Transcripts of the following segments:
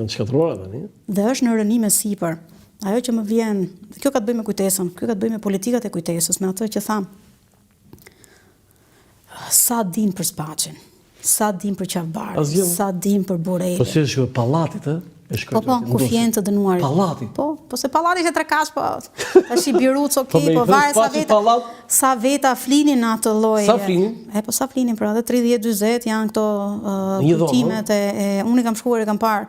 Në shkatruara tani. Dhe është në rënime sipër. Ajo që më vjen, kjo ka të bëjë me kujtesën, kjo ka të bëjë me politikat e kujtesës, me atë që tham. Sa din për Spaçin, sa din për Qafbarin, sa din për Borelën. Po si është pallatit, ë? Po, kufientë të dënuarit. Pallati. Po se pallati është 3 po. Tash i Biruc, okay, po varet sa veta flinin atë lloj. Sa flinin? Po sa flinin pra, edhe 30-40 janë këto kujtimet e unë kam shkuar e kam parë.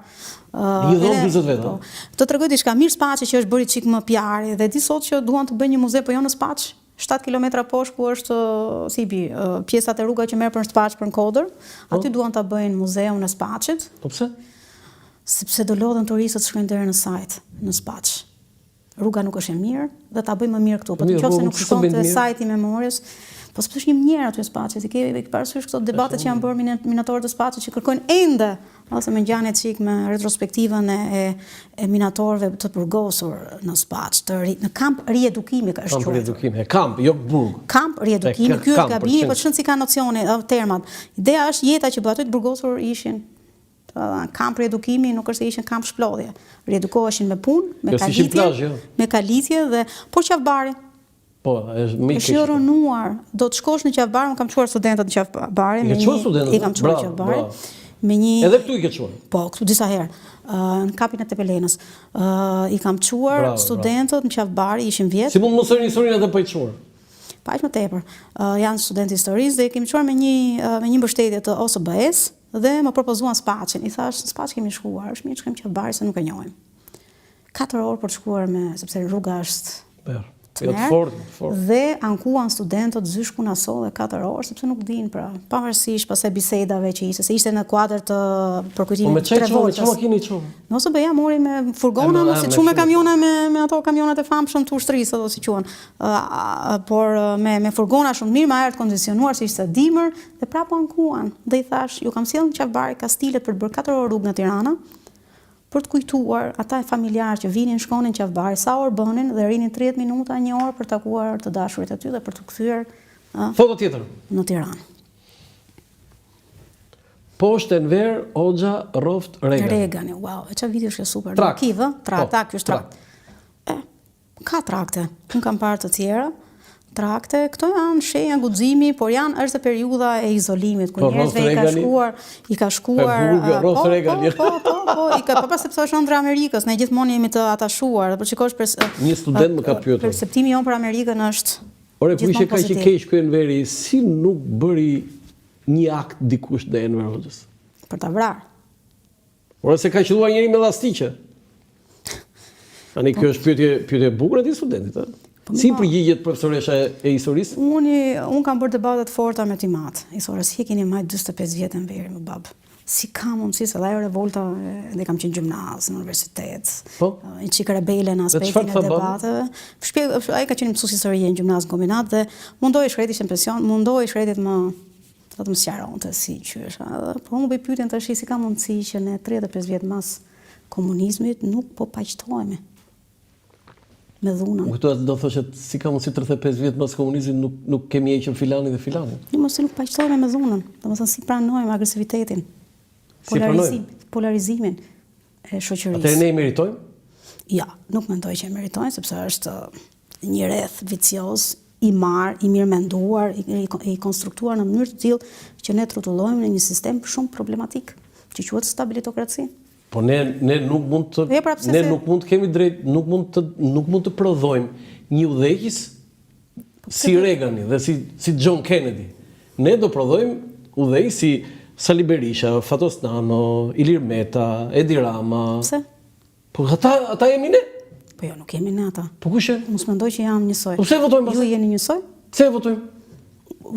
Një dhomë 40 veta. Të tregoj diçka, mirë Spaçi që është bërë çik më PR dhe di sot që duan të bëjnë një muze, po jo në Spaç. 7 kilometra poshtë ku është pjesat e rruga që merr për Spaç për në Kodër, aty duan ta bëjnë muzeun e Spaçit. Po pse? Sepse do lodhen turistët shkojnë deri në sajt, në Spaç. Rruga nuk është e mirë dhe ta bëjmë më mirë këtu. Po nëse nuk shkonte sajti i memorjes, po sepse është një mënyrë aty në Spaç. Ti ke parasysh këto debatet që janë bërë minatorët e Spaçit që kërkojnë ende, ose me ngjanë çik me retrospektivën e minatorëve të burgosur në Spaç, në kamp riedukimi ka është. Kamp riedukimi, kamp, jo burg. Kamp riedukimi, ky është gabimi, po çon si ka nocione, termat. Ideja është jeta që bëhet aty të burgosur ishin kamp riedukimi, nuk është se ishin kamp shplodhje. Riedukoheshin me punë, me kalitje dhe po Qafbari. Po, është i rënuar. Do të shkosh në Qafbar, unë kam çuar studentët në Qafbari. I kam çuar në Qafbari. Edhe këtu i ke çuar? Po, këtu disa herë. Në kapin e Tepelenës. I kam çuar studentët në Qafbari, ishin vjet. Si mund mos rëni historinë edhe pa i çuar? Pa aq më tepër. Janë studentë historisë dhe kemi çuar me një mbështetje të OSBE-s dhe më propozuan Spaçin. I thash, në Spaç kemi shkuar, është mirë të shkojmë Qafbari se nuk e njohim. 4 orë për të shkuar sepse rruga është dhe ankuan studentët zyshku na solle 4 orë sepse nuk din pra, pavarësisht pastaj bisedave që ishte, se ishte në kuadër të përkujtimit të 3 voltës. Me çfarë keni çuar? Mos bëja mori me furgona, mos i çu me kamiona me ato kamionat e famshëm të ushtrisë, ato si quhen. Por me furgona shumë mirë, me ajër të kondicionuar, si ishte dimër, dhe prapë ankuan. Dhe i thash, ju kam sjellë në Qafbari Kastilet për të bërë 4 orë rrugë në Tirana, për të kujtuar ata familjarë që vinin shkonin Qafbari, sa orë bënin dhe rinin 30 minuta, 1 orë për takuar të dashurit aty dhe për të kthyer foto tjetër në Tiranë. Poshtë Enver Hoxha Roft Regani. Regani, wow, e çfarë video është super. Trak. Ky është trakt. Ka trakte. Unë kam parë të tjera. Trakte, këto janë shenja guximi, por është periudha e izolimit, ku njerëzve i ka shkuar sepse është ëndër Amerikës, ne gjithmonë jemi të atashuar, por shikosh një student më ka pyetur. Perceptimi jon për Amerikën është Ore, ku ishte kaq i keq ky Enveri, si nuk bëri një akt dikush te Enver Hoxhës? Për ta vrarë. Ore, se ka qelluar njëri me llastike. Tani kjo është pyetje e bukur e studentit, ë? Si përgjigjet profesoresha e historisë? Unë kam bërë debatet forta me Timat. I thora, si e keni majt 45 vjet Enveri më bab? Si ka mundësi se ajo revolta dhe kam qenë gjimnaz në universitet. Një çik rebele në aspektin e debateve. Ai ka qenë mësues historie në gjimnaz kombinat dhe mundoi shkreti në pension, mundoi shkretit të më sqaronte si qysha. Po unë bëj pyetjen tash si ka mundësi që ne 35 vjet mas komunizmit nuk po paqtohemi me dhunën. Këto do thoshë si ka mundësi 35 vjet pas komunizmit nuk kemi hequr filanin dhe filanin. Mos nuk paqtohemi me dhunën. Domethënë si pranojmë agresivitetin. Polarizimin e shoqërisë. Atëherë ne i meritojmë? Ja, nuk mendoj që e meritojmë sepse është një rreth vicioz i mirë menduar, i konstruktuar në mënyrë të tillë që ne trotullohemi në një sistem shumë problematik, që quhet stabilitokraci. Po ne nuk mund të kemi drejt, nuk mund të prodhojmë një udhëheqës si Regani dhe si John Kennedy. Ne do prodhojmë udhëheqës si Sali Berisha, Fatos Nano, Ilir Meta, Edi Rama. Pse? Po ata jemi ne? Po jo, nuk jemi ne ata. Po kush janë? Mos mendoj që jam njësoj. Po pse votojmë pastaj? Ju jeni njësoj? Pse votojmë?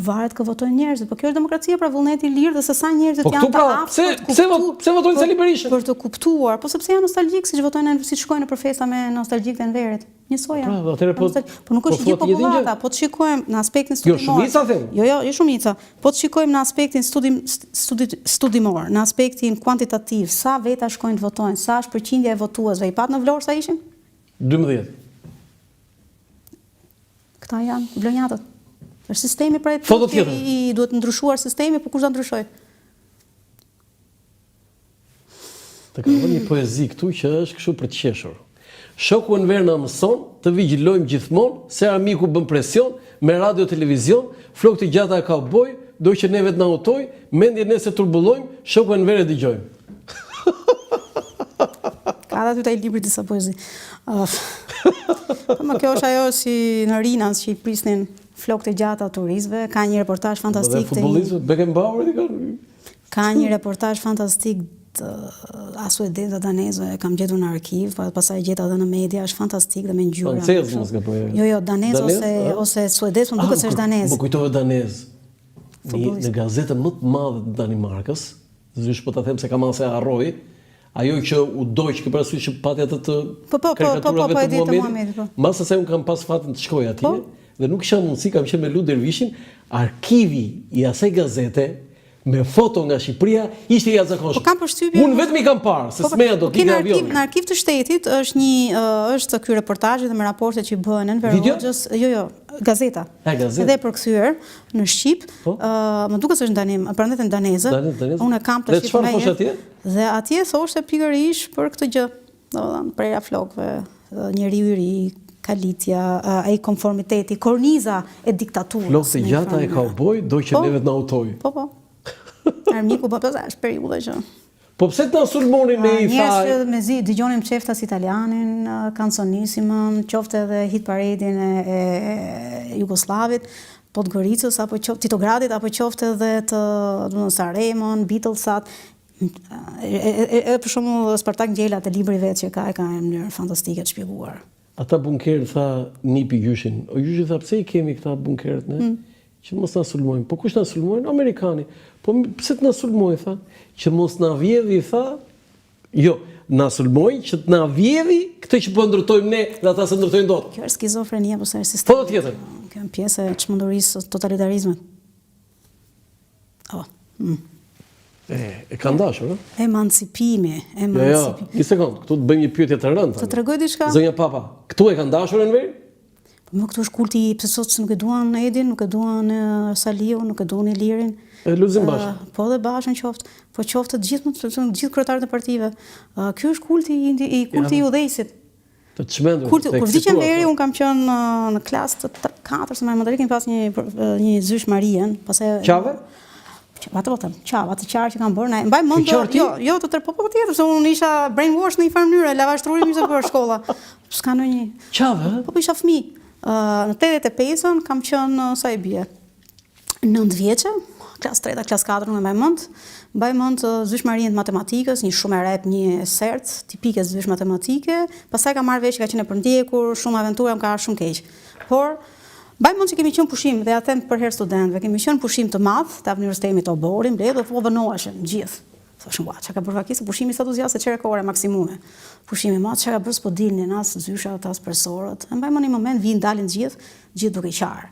Varet kë votojnë njerëzit, po kjo është demokracia, pra vullneti i lirë dhe se sa njerëzit janë të aftë. Pse votojnë Sali Berisha? Për të kuptuar, po sepse janë nostalgjik, siç votojnë, siç shkojnë në festa me nostalgjik të Enverit. Njësoj janë. Po nuk është gjithë popullata, po të shikojmë në aspektin studimor. Jo, shumica them. Jo shumica. Po të shikojmë në aspektin studimor, në aspektin kuantitativ, sa veta shkojnë të votojnë, sa është përqindja e votuesve, i pat në Vlorë sa ishin? 12. Këta janë vlonjatët. Është sistemi pra duhet ndryshuar sistemi, po kush do ndryshoj? Të ka vënë një poezi këtu që është kështu për të qeshur. Shoku Enver na mëson të vigjilojmë gjithmonë se armiku bën presion me radio televizion, flok të gjata e kauboj, do që ne vetë na utoj, mendje ne se turbullojmë, shoku Enver e dëgjojmë. Ka aty taj libri disa poezi. Më kjo është ajo si në Rinas që i prisnin flok të gjata turistëve, ka një reportazh fantastik të futbollistëve Beckenbauer ka një reportazh fantastik a suedeze daneze e kam gjetur në arkiv, pastaj gjeta edhe në media, është fantastik dhe me ngjyra. Francez mos gaboj. Jo, danez ose suedez, më duket se është danez. Më kujtove danez. Në gazetën më të madhe të Danimarkës, zysh po ta them se kam se harroj, ajo që u doq që parasysh që pati atë të karikaturave të Muhamedit. Mbas se unë kam pas fatin të shkoj atje dhe nuk kisha mundësi, kam qenë me Lut Dervishin, arkivi i asaj gazete me foto nga Shqipëria ishte i jashtëzakonshëm. Po kam përshtypjen. Unë vetëm i kam parë, se s'meja do të vinë avion. Në arkiv të shtetit është ky reportazh dhe me raportet që bëhen Enver Hoxhës, jo, gazeta. Edhe përkthyer në shqip, më duket se është ndanim, prandet e daneze. Unë kam të shqip. Dhe çfarë thosh atje? Dhe atje thoshte pikërisht për këtë gjë, domethënë prera flokëve, njeriu i ri, kalitja, ai konformiteti, korniza e diktaturës. Flokë të gjata e kauboj, do që ne vetë na utoj. Po. Armiku po është periudha që. Po pse të na sulmonin me i tha? Njerëz mezi dëgjonim çeftas italianin, Canzonisimën, qoftë edhe hit paradin e Jugosllavit, Podgoricës apo qoftë Titogradit apo qoftë edhe të Sanremon, Beatlesat. Për shembull Spartak Ngjela te libri vet që ka në mënyrë fantastike të shpjeguar. Ata bunkerë tha nipi gjyshin. O gjyshi tha pse I kemi këta bunkerët ne? Që mos na sulmojnë. Po kush na sulmojnë? Amerikani. Po pse të na sulmojnë, tha? Që mos na vjedhi, tha. Jo, na sulmojnë që të na vjedhi këtë që po ndërtojmë ne dhe ata se ndërtojnë dot. Kjo është skizofrenia apo është sistem? Po tjetër. Kjo është pjesë e çmendurisë totalitarizmit. E ka ndashur, ë? Emancipimi. Jo, një sekond, këtu të bëjmë një pyetje të rëndë. Të tregoj diçka? Zonja Papa, këtu e ka ndashur Enver? Më këtu është kulti, pse sot nuk e duan Edin, nuk e duan Saliu, nuk e duan Ilirin. Luzim bashkë. Po dhe bashkën qoftë, po qoftë të gjithë kryetarët e partive. Ky është kulti I udhëheqësit. Të çmendur. Kur vdiqën Enveri, un kam qenë në klasë të 4, se më mëdhëri kemi pas një zysh Marien, pastaj Qave? Ato po them, atë qarë që kanë bërë, mbaj mend, jo të tërë, po tjetër, se unë isha brainwash në një farë mënyrë, lavashtrurim ishte për shkolla. S'ka ndonjë. Qave? Po isha fëmijë. Në 85-ën kam qenë sa I bie 9 vjeçe, klasë 3, klasë 4, nuk e mbaj mend zysh Marien të matematikës, një shumë e rep, një sert, tipike zysh matematike, pastaj kam marrë vesh që ka qenë e përndjekur, shumë aventura, më ka shumë keq. Por mbaj mend që kemi qenë pushim, dhe ja them për herë studentëve, kemi qenë pushim të madh, te Universiteti të Oborin, mbledh dhe po vënoheshin gjithë. Thoshim, "Ua, çka ka bërë vakisë, pushimi sa do zgjasë çerekore maksimume." Pushimi më çka ka bërë s'po dilnin as zyshat as profesorët. E mbaj mend një moment vin dalin gjithë duke qarë.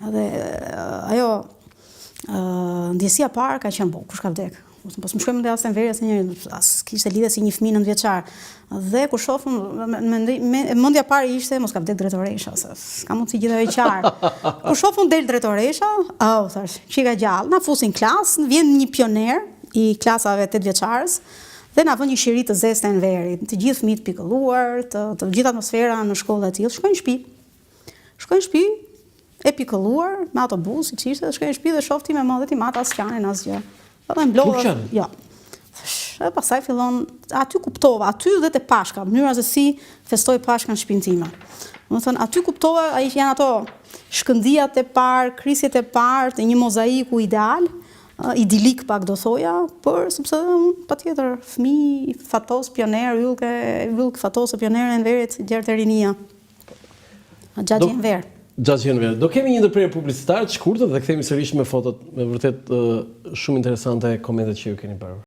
Edhe ajo ndjesia parë ka qenë kush ka vdek. Po s'më shkojmë as Enveri as një as kishte lidhje si një fëmijë 9 vjeçar. Dhe kur shohëm mendja parë ishte mos ka vdek drejtoresha, se s'ka mundsi gjithë ajo qarë. Kur shohëm del drejtoresha, thash, çika gjallë, na fusin klasë, vjen një pioner I klasave 8 vjeçarës dhe na vën një shiri të zezë të Enverit. Të gjithë fëmijët pikëlluar, të gjithë atmosfera në shkollë e tillë, shkojnë në shtëpi, e pikëlluar me autobus, siç ishte, shkojnë në shtëpi dhe shofti me mëdhet I mat as qanin asgjë. Edhe mblodhen. Jo. E pastaj fillon, aty kuptova, aty dhe te pashka, mënyra se si festoi pashka në shtëpinë time. Domethënë aty kuptova, ai janë ato shkëndijat e parë, krisjet e parë të një mozaiku ideal. Idilik pak do thoja, por sepse unë patjetër fëmijë fatos pioner, yll fatos pioner e Enverit deri te rinia. Xhaxhi Enver. Xhaxhi Enver. Do kemi një ndërprerje publicitare të shkurtër dhe kthehemi sërish me fotot me vërtet shumë interesante komentet që ju keni bërë.